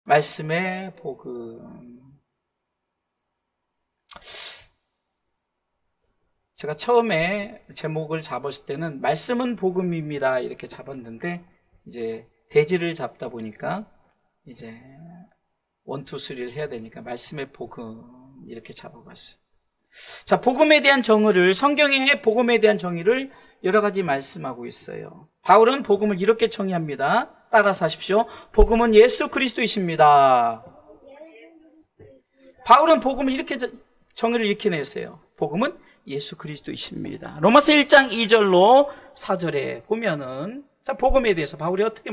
말씀의 복음. 제가 처음에 제목을 잡았을 때는 말씀은 복음입니다 이렇게 잡았는데, 이제 대지를 잡다 보니까 이제 1, 2, 3를 해야 되니까 말씀의 복음 이렇게 잡아봤어요. 자, 복음에 대한 정의를, 성경의 복음에 대한 정의를 여러 가지 말씀하고 있어요. 바울은 복음을 이렇게 정의합니다. 따라서 하십시오. 복음은 예수 그리스도이십니다. 바울은 복음을 이렇게 정의를 이렇게 냈어요. 복음은 예수 그리스도이십니다. 로마서 1장 2절로 4절에 보면은, 자, 복음에 대해서 바울이 어떻게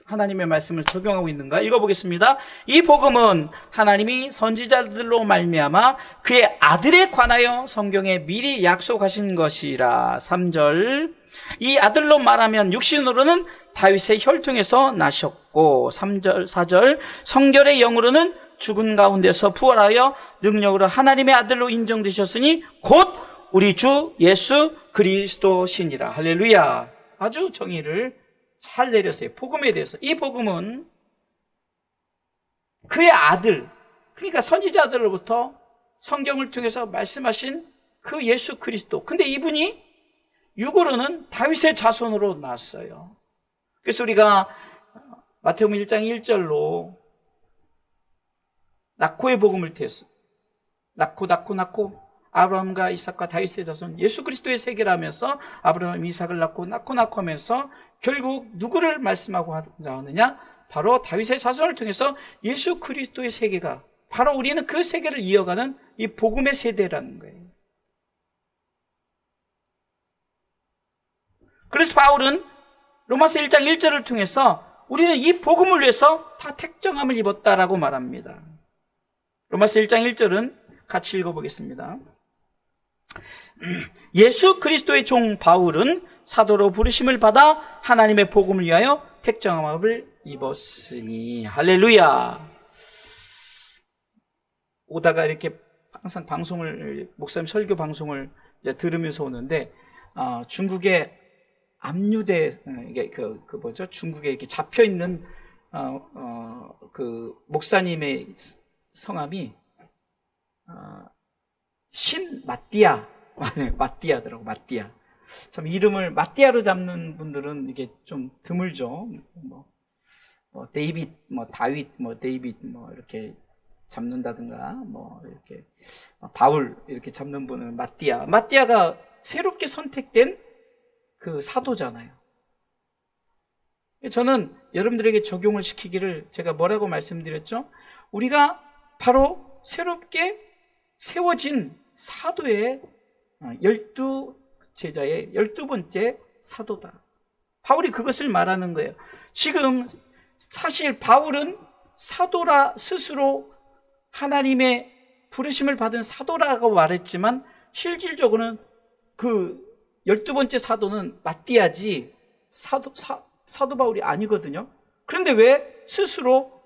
하나님의 말씀을 적용하고 있는가 읽어보겠습니다. 이 복음은 하나님이 선지자들로 말미암아 그의 아들에 관하여 성경에 미리 약속하신 것이라. 3절, 이 아들로 말하면 육신으로는 다윗의 혈통에서 나셨고, 3절, 4절, 성결의 영으로는 죽은 가운데서 부활하여 능력으로 하나님의 아들로 인정되셨으니 곧 우리 주 예수 그리스도시니라. 할렐루야. 아주 정의를 잘 내렸어요. 복음에 대해서. 이 복음은 그의 아들, 그러니까 선지자들로부터 성경을 통해서 말씀하신 그 예수 그리스도. 근데 이분이 육으로는 다윗의 자손으로 났어요. 그래서 우리가 마태복음 1장 1절로 낙고의 복음을 통해서 낳고 아브라함과 이삭과 다윗의 자손 예수 그리스도의 세계라면서 아브라함, 이삭을 낳고 하면서 결국 누구를 말씀하고 하느냐? 바로 다윗의 자손을 통해서 예수 그리스도의 세계가, 바로 우리는 그 세계를 이어가는 이 복음의 세대라는 거예요. 그래서 바울은 로마서 1장 1절을 통해서 우리는 이 복음을 위해서 다 택정함을 입었다라고 말합니다. 로마서 1장 1절은 같이 읽어보겠습니다. 예수 그리스도의 종 바울은 사도로 부르심을 받아 하나님의 복음을 위하여 택정함을 입었으니. 할렐루야. 오다가 이렇게 항상 목사님 설교 방송을 이제 들으면서 오는데, 중국의 압류대, 이게 중국에 이렇게 잡혀 있는 그 목사님의 성함이 마띠아더라고. 마띠아. 참 이름을 마띠아로 잡는 분들은 이게 좀 드물죠. 데이빗, 다윗, 데이빗, 이렇게 잡는다든가, 이렇게 바울 이렇게 잡는 분은 마띠아. 마띠아가 새롭게 선택된 그 사도잖아요. 저는 여러분들에게 적용을 시키기를, 제가 뭐라고 말씀드렸죠? 우리가 바로 새롭게 세워진 사도의 12제자의 12번째 사도다. 바울이 그것을 말하는 거예요. 지금 사실 바울은 사도라 스스로 하나님의 부르심을 받은 사도라고 말했지만, 실질적으로는 그 12번째 사도는 마띠아지 사도 바울이 아니거든요. 그런데 왜 스스로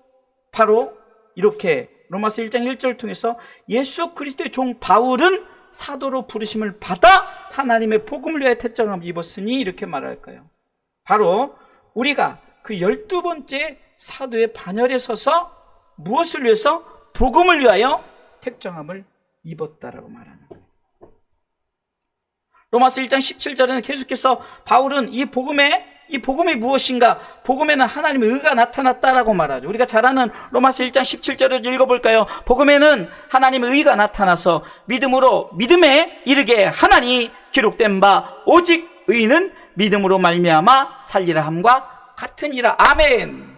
바로 이렇게 로마서 1장 1절을 통해서 예수 그리스도의 종 바울은 사도로 부르심을 받아 하나님의 복음을 위하여 택정함을 입었으니 이렇게 말할까요? 바로 우리가 그 12번째 사도의 반열에 서서 무엇을 위해서? 복음을 위하여 택정함을 입었다라고 말하는 거예요. 로마서 1장 17절에는 계속해서 바울은 이 복음이 무엇인가? 복음에는 하나님의 의가 나타났다라고 말하죠. 우리가 잘 아는 로마서 1장 17절을 읽어볼까요? 복음에는 하나님의 의가 나타나서 믿음에 이르게 하나니 기록된 바 오직 의는 믿음으로 말미암아 살리라 함과 같으니라. 아멘.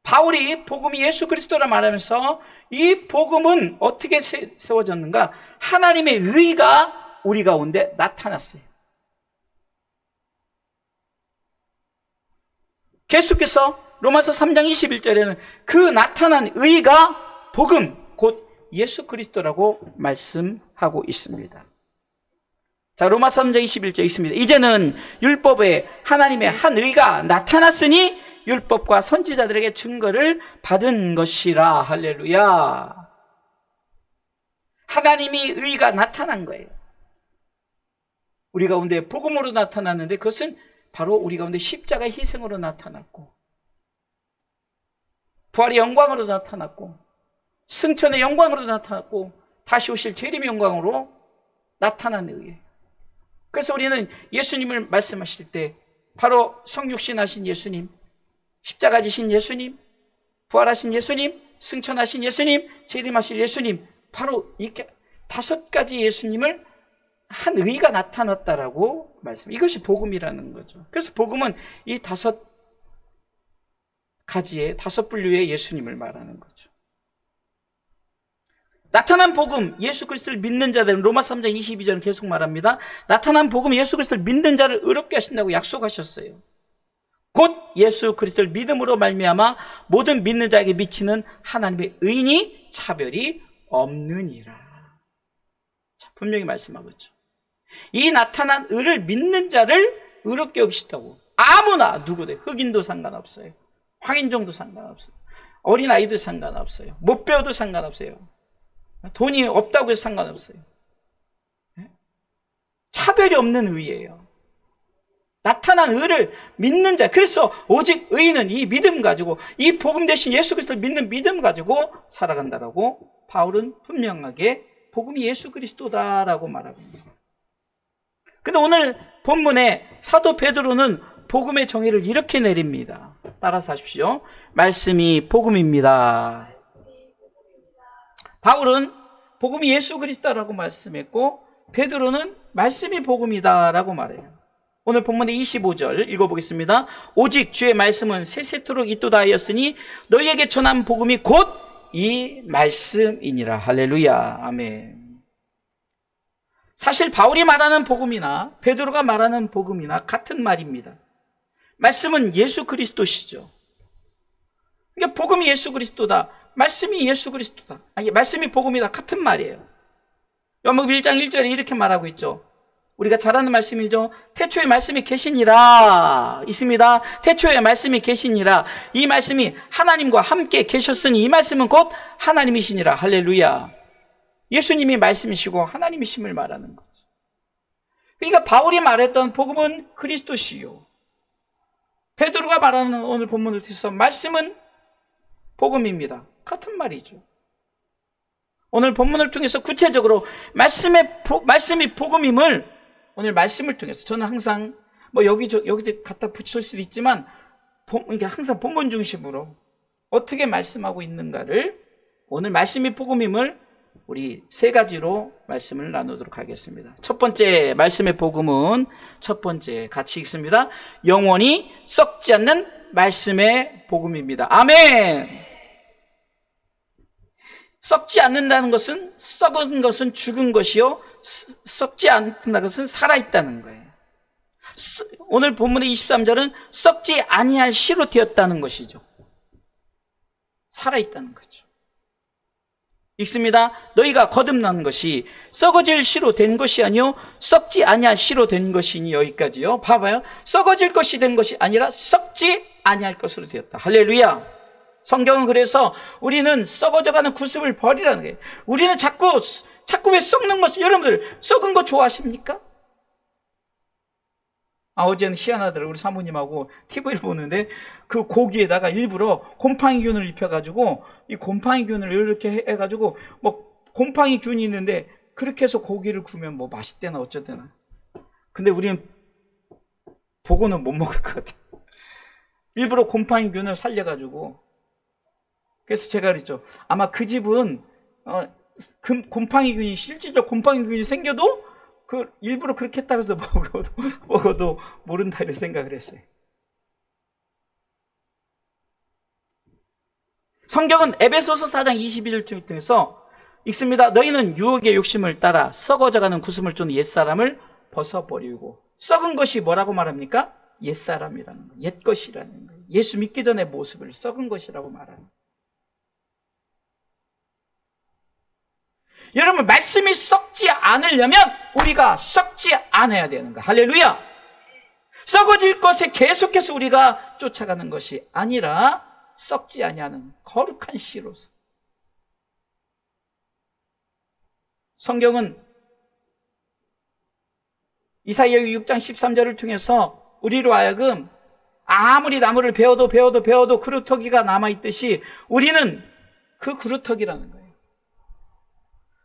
바울이 복음이 예수 그리스도라 말하면서 이 복음은 어떻게 세워졌는가? 하나님의 의가 우리 가운데 나타났어요. 계속해서 로마서 3장 21절에는 그 나타난 의가 복음, 곧 예수 그리스도라고 말씀하고 있습니다. 자, 로마서 3장 21절 있습니다. 이제는 율법에 하나님의 한 의가 나타났으니 율법과 선지자들에게 증거를 받은 것이라. 할렐루야. 하나님이 의가 나타난 거예요. 우리 가운데 복음으로 나타났는데, 그것은 바로 우리 가운데 십자가 희생으로 나타났고, 부활의 영광으로 나타났고 승천의 영광으로 나타났고 다시 오실 재림의 영광으로 나타난 의예요. 그래서 우리는 예수님을 말씀하실 때 바로 성육신하신 예수님, 십자가 지신 예수님, 부활하신 예수님, 승천하신 예수님, 재림하실 예수님, 바로 이렇게 5가지 예수님을 한 의가 나타났다라고 말씀. 이것이 복음이라는 거죠. 그래서 복음은 이 5가지의 5분류의 예수님을 말하는 거죠. 나타난 복음, 예수 그리스도를 믿는 자들은 로마서 3장 22절은 계속 말합니다. 나타난 복음, 예수 그리스도를 믿는 자를 의롭게 하신다고 약속하셨어요. 곧 예수 그리스도를 믿음으로 말미암아 모든 믿는 자에게 미치는 하나님의 의인이 차별이 없느니라. 자, 분명히 말씀하고 있죠. 이 나타난 의를 믿는 자를 의롭게 여기시다고. 아무나 누구든 흑인도 상관없어요. 황인종도 상관없어요. 어린아이도 상관없어요. 못 배워도 상관없어요. 돈이 없다고 해서 상관없어요. 차별이 없는 의예요. 나타난 의를 믿는 자. 그래서 오직 의인은 이 믿음 가지고, 이 복음 대신 예수 그리스도를 믿는 믿음 가지고 살아간다라고 바울은 분명하게 복음이 예수 그리스도다라고 말합니다. 근데 오늘 본문에 사도 베드로는 복음의 정의를 이렇게 내립니다. 따라서 하십시오. 말씀이 복음입니다. 바울은 복음이 예수 그리스도라고 말씀했고 베드로는 말씀이 복음이다라고 말해요. 오늘 본문의 25절 읽어보겠습니다. 오직 주의 말씀은 세세토록 있도다 하였으니 너희에게 전한 복음이 곧 이 말씀이니라. 할렐루야. 아멘. 사실 바울이 말하는 복음이나 베드로가 말하는 복음이나 같은 말입니다. 말씀은 예수 그리스도시죠. 그러니까 복음이 예수 그리스도다. 말씀이 예수 그리스도다. 아니, 말씀이 복음이다. 같은 말이에요. 요한복음 1장 1절에 이렇게 말하고 있죠. 우리가 잘 아는 말씀이죠. 태초에 말씀이 계시니라. 있습니다. 태초에 말씀이 계시니라. 이 말씀이 하나님과 함께 계셨으니 이 말씀은 곧 하나님이시니라. 할렐루야. 예수님이 말씀이시고 하나님이심을 말하는 거죠. 그러니까 바울이 말했던 복음은 그리스도시요. 베드로가 말하는 오늘 본문을 통해서 말씀은 복음입니다. 같은 말이죠. 오늘 본문을 통해서 구체적으로 말씀이 복음임을 오늘 말씀을 통해서 저는 항상 여기도 갖다 붙일 수도 있지만 이게 항상 본문 중심으로 어떻게 말씀하고 있는가를 오늘 말씀이 복음임을 우리 3가지로 말씀을 나누도록 하겠습니다. 첫 번째 말씀의 복음은 첫 번째 같이 읽습니다. 영원히 썩지 않는 말씀의 복음입니다. 아멘. 썩지 않는다는 것은 썩은 것은 죽은 것이요 썩지 않는다는 것은 살아있다는 거예요. 오늘 본문의 23절은 썩지 아니할 씨로 되었다는 것이죠. 살아있다는 거죠. 읽습니다. 너희가 거듭난 것이 썩어질 씨로 된 것이 아니요 썩지 아니할 씨로 된 것이니. 여기까지요. 봐봐요. 썩어질 것이 된 것이 아니라 썩지 아니할 것으로 되었다. 할렐루야. 성경은 그래서 우리는 썩어져가는 구습을 버리라는 거예요. 우리는 자꾸 왜 썩는 것을, 여러분들 썩은 거 좋아하십니까? 어제는 희한하더라고요. 우리 사모님하고 TV를 보는데 그 고기에다가 일부러 곰팡이균을 입혀가지고 이 곰팡이균을 이렇게 해가지고 곰팡이균이 있는데 그렇게 해서 고기를 구우면 맛있대나 어쩌대나. 근데 우리는 보고는 못 먹을 것 같아요. 일부러 곰팡이균을 살려가지고. 그래서 제가 그랬죠. 아마 그 집은 곰팡이균이 실질적으로 곰팡이균이 생겨도 일부러 그렇게 했다고 해서 먹어도 모른다 이런 생각을 했어요. 성경은 에베소서 4장 21절 통해서 읽습니다. 너희는 유혹의 욕심을 따라 썩어져가는 구슴을 쫓는 옛사람을 벗어버리고. 썩은 것이 뭐라고 말합니까? 옛사람이라는 거예요. 옛것이라는 거예요. 예수 믿기 전의 모습을 썩은 것이라고 말하는 거예요. 여러분, 말씀이 썩지 않으려면 우리가 썩지 않아야 되는 거야. 할렐루야. 썩어질 것에 계속해서 우리가 쫓아가는 것이 아니라 썩지 아니하는 거룩한 씨로서. 성경은 이사야 6장 13절을 통해서 우리로 하여금 아무리 나무를 베어도 그루터기가 남아있듯이 우리는 그 그루터기라는 거예요.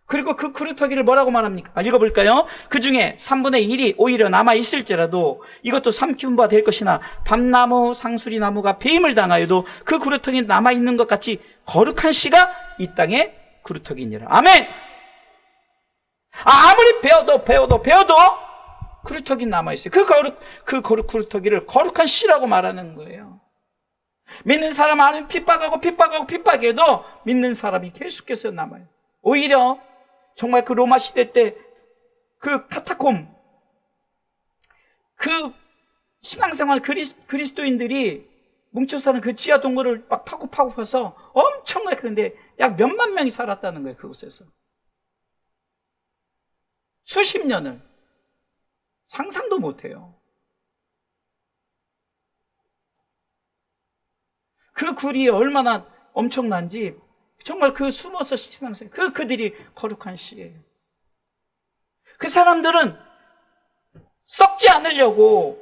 그리고 그 그루터기를 뭐라고 말합니까? 읽어볼까요? 그 중에 3분의 1이 오히려 남아있을지라도 이것도 삼키운 바 될 것이나 밤나무, 상수리나무가 배임을 당하여도 그 그루터기 남아있는 것 같이 거룩한 씨가 이 땅에 그루터기니라. 아멘! 아무리 베어도 그루터기 남아있어요. 그 그루터기를 거룩한 씨라고 말하는 거예요. 믿는 사람 안에 핍박해도 믿는 사람이 계속해서 남아요. 오히려 정말 그 로마 시대 때 그 카타콤, 그 신앙생활 그리스도인들이 뭉쳐 사는 그 지하 동굴을 막 파서 엄청나게 큰데 약 몇만 명이 살았다는 거예요. 그곳에서. 수십 년을. 상상도 못해요. 그 굴이 얼마나 엄청난지 정말 그 숨어서 신앙생활, 그들이 거룩한 씨예요. 그 사람들은 썩지 않으려고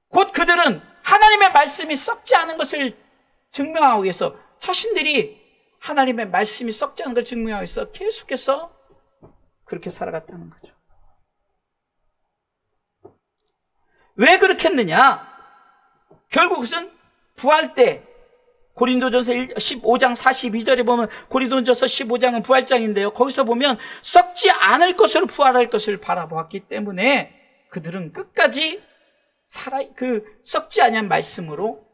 곧 그들은 하나님의 말씀이 썩지 않은 것을 증명하기 위해서 자신들이 하나님의 말씀이 썩지 않은 걸 증명하기 위해서 계속해서 그렇게 살아갔다는 거죠. 왜 그렇게 했느냐? 결국 그것은 부활 때 고린도전서 15장 42절에 보면 고린도전서 15장은 부활장인데요. 거기서 보면 썩지 않을 것으로 부활할 것을 바라보았기 때문에 그들은 끝까지 썩지 아니한 말씀으로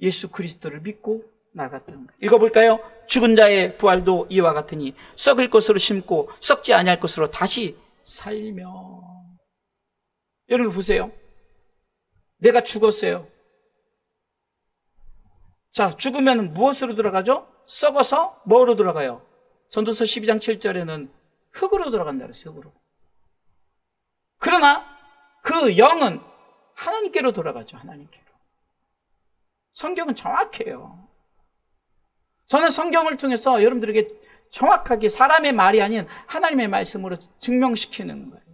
예수 그리스도를 믿고 나갔다는 거예요. 읽어볼까요? 죽은 자의 부활도 이와 같으니 썩을 것으로 심고 썩지 아니할 것으로 다시 살며. 여러분 보세요. 내가 죽었어요. 자, 죽으면 무엇으로 들어가죠? 썩어서 뭐로 들어가요? 전도서 12장 7절에는 흙으로 들어간다 그랬어요. 흙으로. 그러나 그 영은 하나님께로 돌아가죠. 하나님께로. 성경은 정확해요. 저는 성경을 통해서 여러분들에게 정확하게 사람의 말이 아닌 하나님의 말씀으로 증명시키는 거예요.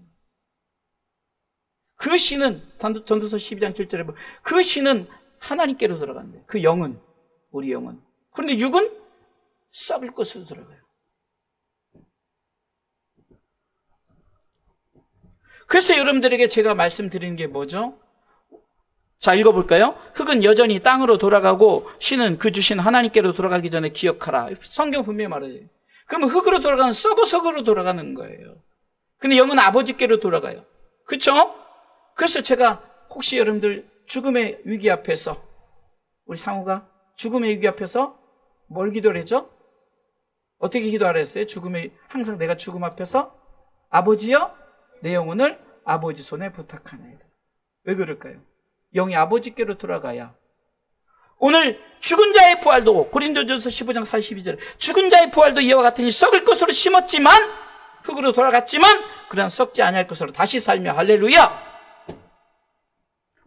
그 신은 전도서 12장 7절에 보면 그 신은 하나님께로 들어간대요. 그 영은, 우리 영은. 그런데 육은 썩을 것으로 들어가요. 그래서 여러분들에게 제가 말씀드리는 게 뭐죠? 자, 읽어볼까요? 흙은 여전히 땅으로 돌아가고 신은 그 주신 하나님께로 돌아가기 전에 기억하라. 성경 분명히 말해요. 그러면 흙으로 돌아가는 썩으로 돌아가는 거예요. 근데 영은 아버지께로 돌아가요. 그렇죠? 그래서 제가 혹시 여러분들 죽음의 위기 앞에서 우리 상우가 죽음의 위기 앞에서 뭘 기도를 했죠? 어떻게 기도하라 했어요? 항상 내가 죽음 앞에서 아버지여 내 영혼을 아버지 손에 부탁하나이다. 왜 그럴까요? 영이 아버지께로 돌아가야 오늘 죽은 자의 부활도 고린도전서 15장 42절 죽은 자의 부활도 이와 같으니 썩을 것으로 심었지만 흙으로 돌아갔지만 그러나 썩지 아니할 것으로 다시 살며 할렐루야.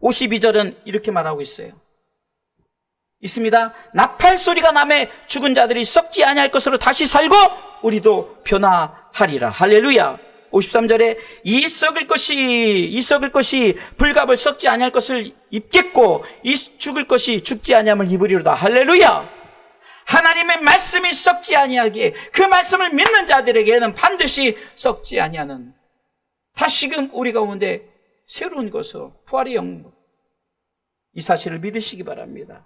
52절은 이렇게 말하고 있습니다. 나팔 소리가 나매 죽은 자들이 썩지 아니할 것으로 다시 살고 우리도 변화하리라. 할렐루야. 53절에 이 썩을 것이 불갑을 썩지 아니할 것을 입겠고 이 죽을 것이 죽지 아니함을 입으리로다. 할렐루야. 하나님의 말씀이 썩지 아니하기에 그 말씀을 믿는 자들에게는 반드시 썩지 아니하는 다시금 우리 가운데 새로운 것으로 부활의 영광 이 사실을 믿으시기 바랍니다.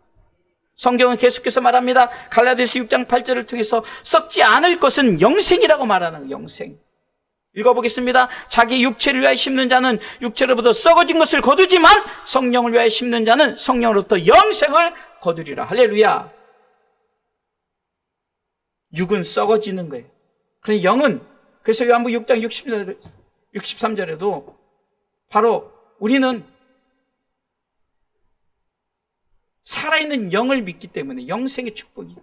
성경은 계속해서 말합니다. 갈라디아서 6장 8절을 통해서 썩지 않을 것은 영생이라고 말하는 영생. 읽어보겠습니다. 자기 육체를 위하여 심는 자는 육체로부터 썩어진 것을 거두지만 성령을 위하여 심는 자는 성령으로부터 영생을 거두리라. 할렐루야. 육은 썩어지는 거예요. 그런데 영은 그래서 요한복음 6장 63절에도 바로 우리는 살아있는 영을 믿기 때문에 영생의 축복이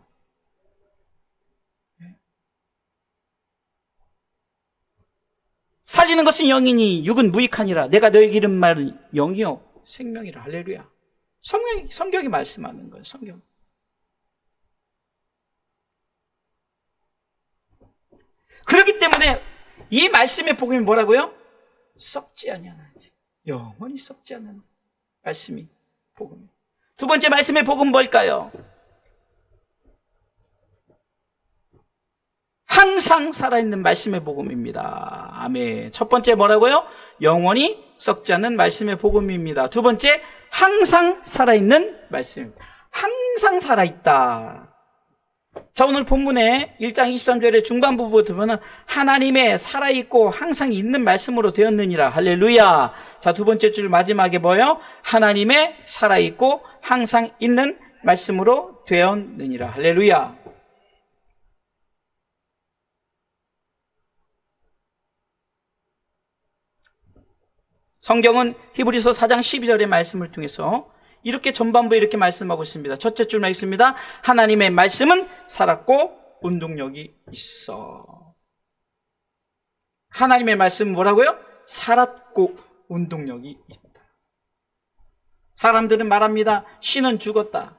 살리는 것은 영이니 육은 무익하니라. 내가 너에게 이른 말은 영이요 생명이라. 할렐루야. 성경이 말씀하는 거예요. 성경. 그렇기 때문에 이 말씀의 복음이 뭐라고요? 썩지 아니하는지 영원히 썩지 않는 말씀이 복음이에요. 두 번째 말씀의 복음 뭘까요? 항상 살아있는 말씀의 복음입니다. 아멘. 첫 번째 뭐라고요? 영원히 썩지 않는 말씀의 복음입니다. 두 번째, 항상 살아있는 말씀입니다. 항상 살아있다. 자, 오늘 본문의 1장 23절의 중반부부터 보면 하나님의 살아있고 항상 있는 말씀으로 되었느니라. 할렐루야. 자, 두 번째 줄 마지막에 뭐예요? 하나님의 살아있고 항상 있는 말씀으로 되었느니라. 할렐루야. 성경은 히브리서 4장 12절의 말씀을 통해서 이렇게 전반부에 이렇게 말씀하고 있습니다. 첫째 줄만 있습니다. 하나님의 말씀은 살았고 운동력이 있어. 하나님의 말씀은 뭐라고요? 살았고 운동력이 있다. 사람들은 말합니다. 신은 죽었다.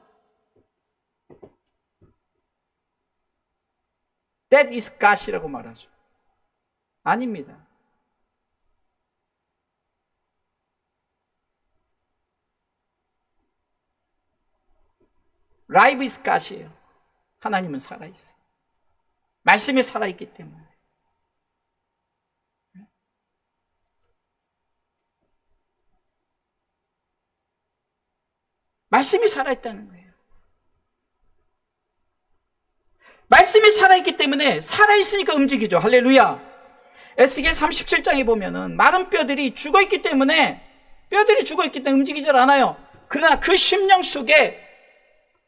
That is God이라고 말하죠. 아닙니다. Life is God이에요. 하나님은 살아있어요. 말씀이 살아있기 때문에. 말씀이 살아있다는 거예요. 말씀이 살아있기 때문에 살아있으니까 움직이죠. 할렐루야. 에스겔 37장에 보면은 마른 뼈들이 죽어있기 때문에 움직이질 않아요. 그러나 그 심령 속에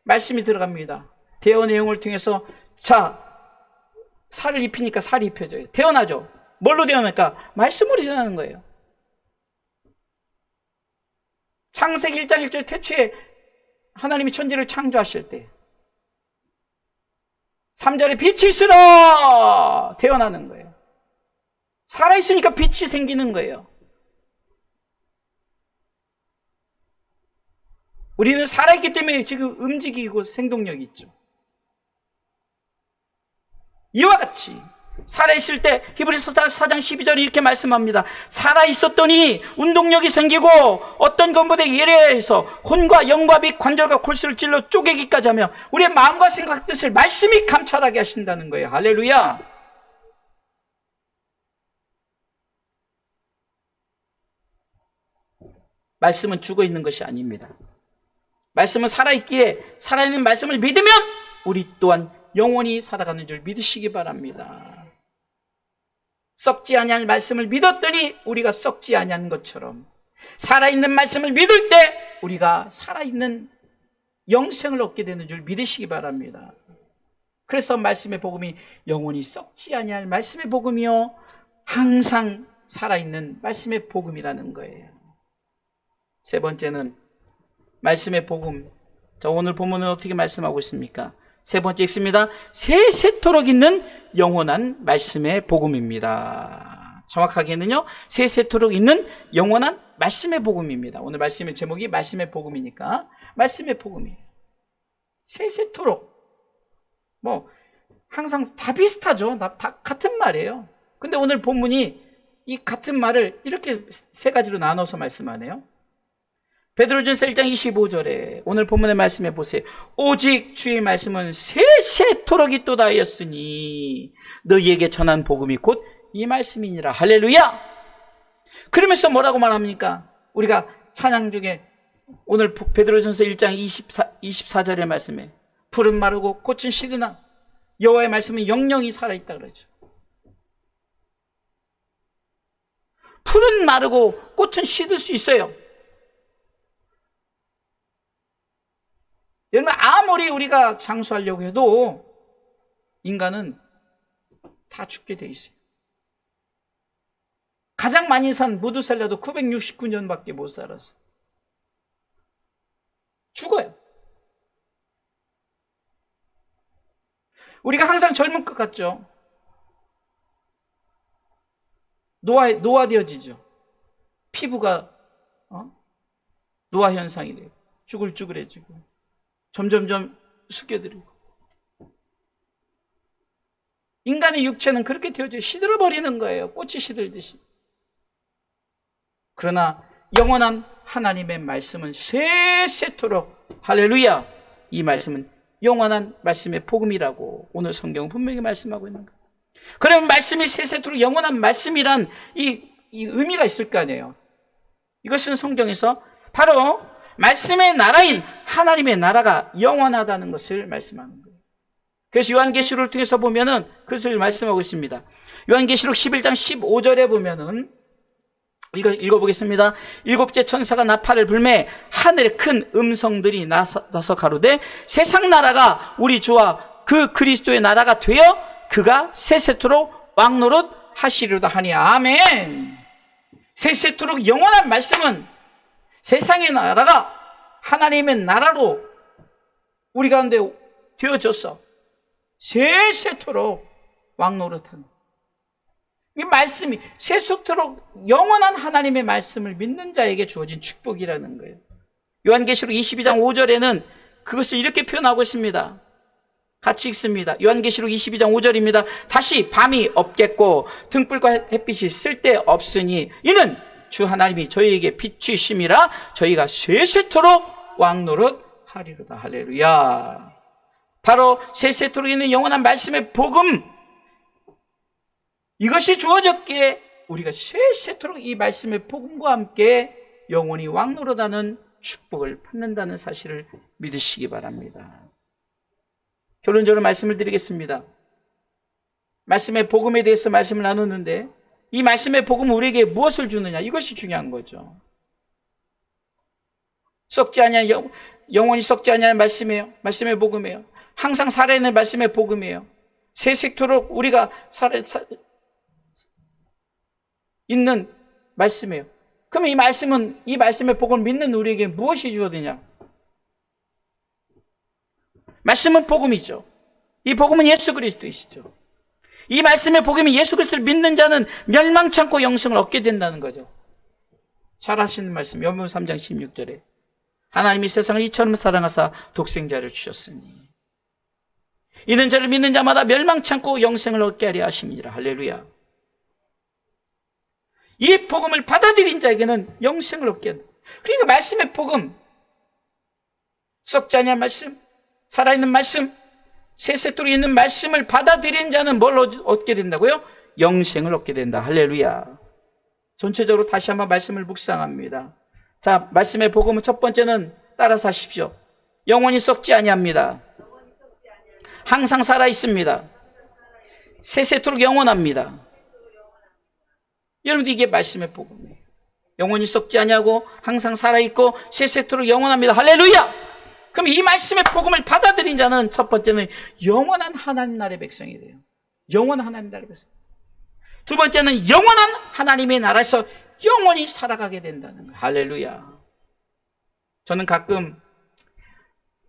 말씀이 들어갑니다. 대어 내용을 통해서 자, 살을 입히니까 살이 입혀져요. 태어나죠. 뭘로 태어납니까? 말씀으로 태어나는 거예요. 창세기 1장 1절에 태초에 하나님이 천지를 창조하실 때 3절에 빛이 있으라 태어나는 거예요. 살아있으니까 빛이 생기는 거예요. 우리는 살아있기 때문에 지금 움직이고 생동력이 있죠. 이와 같이 살아있을 때 히브리서 4장 12절이 이렇게 말씀합니다. 살아있었더니 운동력이 생기고 어떤 것보다 예리해서 혼과 영과 및 관절과 골수를 찔러 쪼개기까지 하며 우리의 마음과 생각 뜻을 말씀이 감찰하게 하신다는 거예요. 할렐루야. 말씀은 죽어있는 것이 아닙니다. 말씀은 살아있기에 살아있는 말씀을 믿으면 우리 또한 영원히 살아가는 줄 믿으시기 바랍니다. 썩지 아니할 말씀을 믿었더니 우리가 썩지 아니한 것처럼 살아있는 말씀을 믿을 때 우리가 살아있는 영생을 얻게 되는 줄 믿으시기 바랍니다. 그래서 말씀의 복음이 영원히 썩지 아니할 말씀의 복음이요 항상 살아있는 말씀의 복음이라는 거예요. 세 번째는 말씀의 복음. 자, 오늘 본문은 어떻게 말씀하고 있습니까? 세 번째 읽습니다. 세세토록 있는 영원한 말씀의 복음입니다. 정확하게는요, 세세토록 있는 영원한 말씀의 복음입니다. 오늘 말씀의 제목이 말씀의 복음이니까 말씀의 복음이에요. 세세토록. 항상 다 비슷하죠. 다 같은 말이에요. 근데 오늘 본문이 이 같은 말을 이렇게 세 가지로 나눠서 말씀하네요. 베드로전서 1장 25절에 오늘 본문의 말씀해 보세요. 오직 주의 말씀은 세세토록 있도다 하였으니 너희에게 전한 복음이 곧 이 말씀이니라. 할렐루야. 그러면서 뭐라고 말합니까? 우리가 찬양 중에 오늘 베드로전서 1장 24절의 말씀에 풀은 마르고 꽃은 시드나 여호와의 말씀은 영영이 살아있다 그러죠. 풀은 마르고 꽃은 시들 수 있어요. 여러분, 아무리 우리가 장수하려고 해도 인간은 다 죽게 돼 있어요. 가장 많이 산 무두살라도 969년밖에 못 살았어요. 죽어요. 우리가 항상 젊은 것 같죠? 노화되어지죠. 피부가 노화 현상이 돼요. 쭈글쭈글해지고 점점점 숙여들고. 인간의 육체는 그렇게 되어져 시들어버리는 거예요. 꽃이 시들듯이. 그러나 영원한 하나님의 말씀은 세세토록, 할렐루야, 이 말씀은 영원한 말씀의 복음이라고 오늘 성경은 분명히 말씀하고 있는 거예요. 그러면 말씀이 세세토록 영원한 말씀이란 이 의미가 있을 거 아니에요. 이것은 성경에서 바로 말씀의 나라인 하나님의 나라가 영원하다는 것을 말씀하는 거예요. 그래서 요한계시록을 통해서 보면은 그것을 말씀하고 있습니다. 요한계시록 11장 15절에 보면은 읽어보겠습니다. 일곱째 천사가 나팔을 불매 하늘에 큰 음성들이 나서 가로되 세상 나라가 우리 주와 그 그리스도의 나라가 되어 그가 세세토록 왕노릇 하시리로다 하니. 아멘. 세세토록 영원한 말씀은 세상의 나라가 하나님의 나라로 우리 가운데 되어져서 세세토록 왕노릇하는 이 말씀이 세세토록 영원한 하나님의 말씀을 믿는 자에게 주어진 축복이라는 거예요. 요한계시록 22장 5절에는 그것을 이렇게 표현하고 있습니다. 같이 읽습니다. 요한계시록 22장 5절입니다. 다시 밤이 없겠고 등불과 햇빛이 쓸데없으니 이는 주 하나님이 저희에게 빛이심이라 저희가 세세토록 왕노릇 하리로다. 할렐루야. 바로 세세토록 있는 영원한 말씀의 복음, 이것이 주어졌기에 우리가 세세토록 이 말씀의 복음과 함께 영원히 왕노릇하는 축복을 받는다는 사실을 믿으시기 바랍니다. 결론적으로 말씀을 드리겠습니다. 말씀의 복음에 대해서 말씀을 나누는데 이 말씀의 복음은 우리에게 무엇을 주느냐, 이것이 중요한 거죠. 썩지 아니한 영원히 썩지 아니한 말씀이에요. 말씀의 복음이에요. 항상 살아있는 말씀의 복음이에요. 세세토록 우리가 있는 말씀이에요. 그러면 이 말씀의 복음을 믿는 우리에게 무엇이 주어지냐? 말씀은 복음이죠. 이 복음은 예수 그리스도이시죠. 이 말씀의 복음이 예수 그리스도를 믿는 자는 멸망치 않고 영생을 얻게 된다는 거죠. 잘 하시는 말씀, 요한복음 3장 16절에 하나님이 세상을 이처럼 사랑하사 독생자를 주셨으니 이는 저를 믿는 자마다 멸망치 않고 영생을 얻게 하려 하심이니라. 할렐루야. 이 복음을 받아들인 자에게는 영생을 얻게 한다. 그러니까 말씀의 복음, 썩지 아니할 말씀, 살아있는 말씀, 세세토록 있는 말씀을 받아들인 자는 뭘 얻게 된다고요? 영생을 얻게 된다. 할렐루야. 전체적으로 다시 한번 말씀을 묵상합니다. 자, 말씀의 복음은 첫 번째는 따라서 하십시오. 영원히 썩지 아니합니다. 항상 살아 있습니다. 세세토록 영원합니다. 여러분들, 이게 말씀의 복음이에요. 영원히 썩지 아니하고 항상 살아있고 세세토록 영원합니다. 할렐루야. 그럼 이 말씀의 복음을 받아들인 자는 첫 번째는 영원한 하나님 나라의 백성이 돼요. 영원한 하나님 나라의 백성. 두 번째는 영원한 하나님의 나라에서 영원히 살아가게 된다는 거예요. 할렐루야. 저는 가끔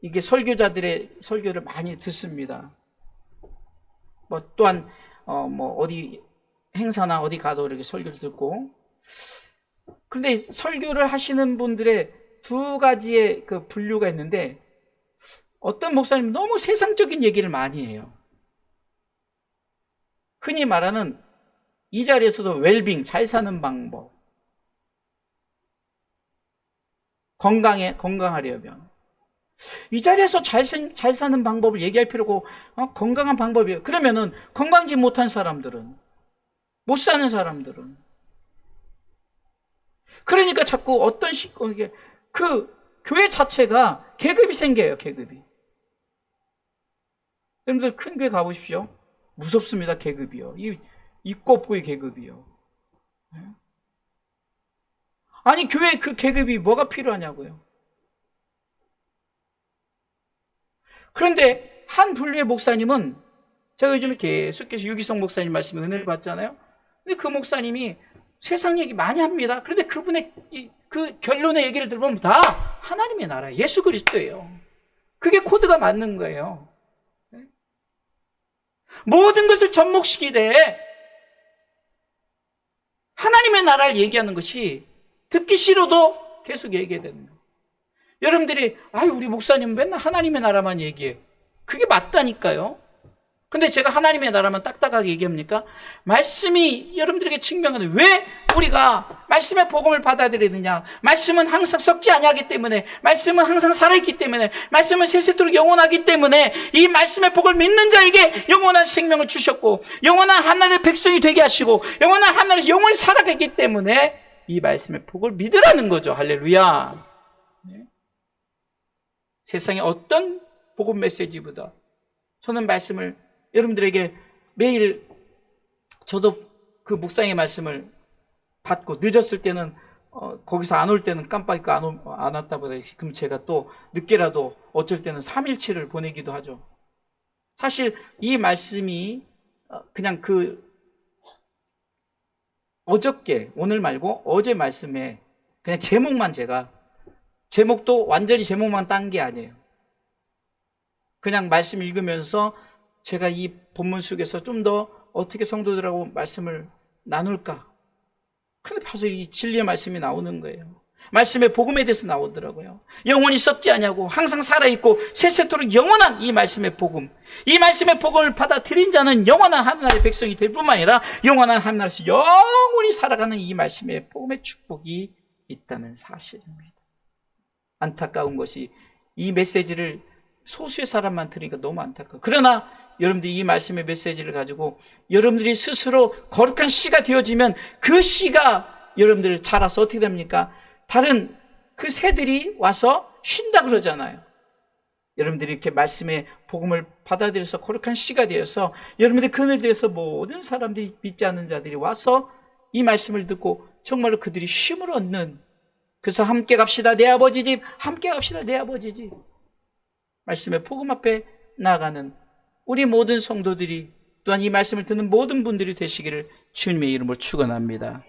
이게 설교자들의 설교를 많이 듣습니다. 또한 어디 행사나 어디 가도 이렇게 설교를 듣고, 그런데 설교를 하시는 분들의 두 가지의 그 분류가 있는데, 어떤 목사님은 너무 세상적인 얘기를 많이 해요. 흔히 말하는 이 자리에서도 웰빙, 잘 사는 방법, 건강하려면 이 자리에서 잘 사는 방법을 얘기할 필요고, 건강한 방법이에요. 그러면은 건강지 못한 사람들은, 못 사는 사람들은, 그러니까 자꾸 그 교회 자체가 계급이 생겨요. 계급이. 여러분들 큰 교회 가보십시오. 무섭습니다. 계급이요. 있고 없고의 계급이요. 아니, 교회 그 계급이 뭐가 필요하냐고요. 그런데 한 분류의 목사님은, 제가 요즘에 계속해서 유기성 목사님 말씀에 은혜를 받잖아요. 근데 그 목사님이 세상 얘기 많이 합니다. 그런데 그분의 그 결론의 얘기를 들어보면 다 하나님의 나라, 예수 그리스도예요. 그게 코드가 맞는 거예요. 모든 것을 접목시키되 하나님의 나라를 얘기하는 것이 듣기 싫어도 계속 얘기해야 되는 거예요. 여러분들이 우리 목사님 맨날 하나님의 나라만 얘기해. 그게 맞다니까요. 근데 제가 하나님의 나라만 딱딱하게 얘기합니까? 말씀이 여러분들에게 증명하는, 왜 우리가 말씀의 복음을 받아들여야 되느냐? 말씀은 항상 썩지 아니하기 때문에, 말씀은 항상 살아있기 때문에, 말씀은 세세토록 영원하기 때문에, 이 말씀의 복을 믿는 자에게 영원한 생명을 주셨고, 영원한 하나님의 백성이 되게 하시고, 영원한 하나님의 영원히 살아가기 때문에 이 말씀의 복을 믿으라는 거죠. 할렐루야. 네. 세상의 어떤 복음 메시지보다 저는 말씀을 여러분들에게 매일, 저도 그 묵상의 말씀을 받고 늦었을 때는 거기서 안 올 때는 깜빡이고 안 왔다 보다, 그럼 제가 또 늦게라도 어쩔 때는 3일치를 보내기도 하죠. 사실 이 말씀이 그냥 어저께, 오늘 말고 어제 말씀에 그냥 제목만, 제목도 완전히 제목만 딴 게 아니에요. 그냥 말씀 읽으면서 제가 이 본문 속에서 좀 더 어떻게 성도들하고 말씀을 나눌까? 근데 바로 이 진리의 말씀이 나오는 거예요. 말씀의 복음에 대해서 나오더라고요. 영원히 썩지 않냐고, 항상 살아있고 세세토록 영원한 이 말씀의 복음, 이 말씀의 복음을 받아들인 자는 영원한 하나님의 백성이 될 뿐만 아니라 영원한 하나님에서 영원히 살아가는 이 말씀의 복음의 축복이 있다는 사실입니다. 안타까운 것이 이 메시지를 소수의 사람만 들으니까 너무 안타까워요. 그러나 여러분들이 이 말씀의 메시지를 가지고 여러분들이 스스로 거룩한 씨가 되어지면 그 씨가 여러분들 자라서 어떻게 됩니까? 다른 그 새들이 와서 쉰다 그러잖아요. 여러분들이 이렇게 말씀의 복음을 받아들여서 거룩한 씨가 되어서 여러분들의 그늘 되어서 모든 사람들이, 믿지 않는 자들이 와서 이 말씀을 듣고 정말로 그들이 쉼을 얻는, 그래서 함께 갑시다 내 아버지 집, 함께 갑시다 내 아버지 집, 말씀의 복음 앞에 나아가는 우리 모든 성도들이, 또한 이 말씀을 듣는 모든 분들이 되시기를 주님의 이름으로 축원합니다.